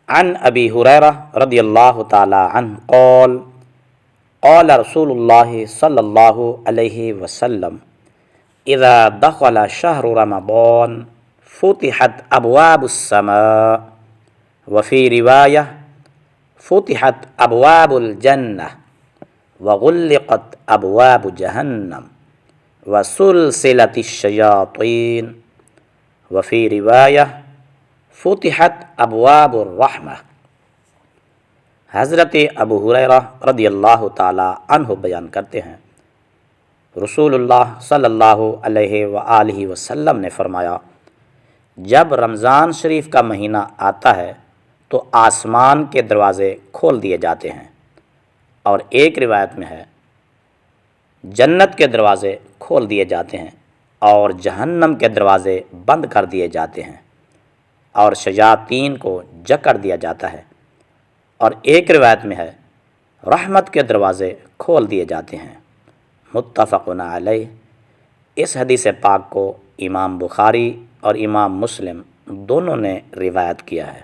عن ابی ہریرہ رضی اللہ تعالی عنہ قال قال رسول اللہ صلی اللہ علیہ وسلم اذا دخل شہر رمضان فتحت ابواب السماء وفی روایہ فتحت ابواب الجنہ وغلقت ابواب جہنم وسلسلت الشیاطین وفی روایہ فتحت ابواب الرحمہ۔ حضرت ابو ہریرہ رضی اللہ تعالی عنہ بیان کرتے ہیں، رسول اللہ صلی اللہ علیہ وآلہ وسلم نے فرمایا، جب رمضان شریف کا مہینہ آتا ہے تو آسمان کے دروازے کھول دیے جاتے ہیں، اور ایک روایت میں ہے جنت کے دروازے کھول دیے جاتے ہیں اور جہنم کے دروازے بند کر دیے جاتے ہیں اور شیاطین کو جکڑ دیا جاتا ہے، اور ایک روایت میں ہے رحمت کے دروازے کھول دیے جاتے ہیں۔ متفق علیہ۔ اس حدیث پاک کو امام بخاری اور امام مسلم دونوں نے روایت کیا ہے۔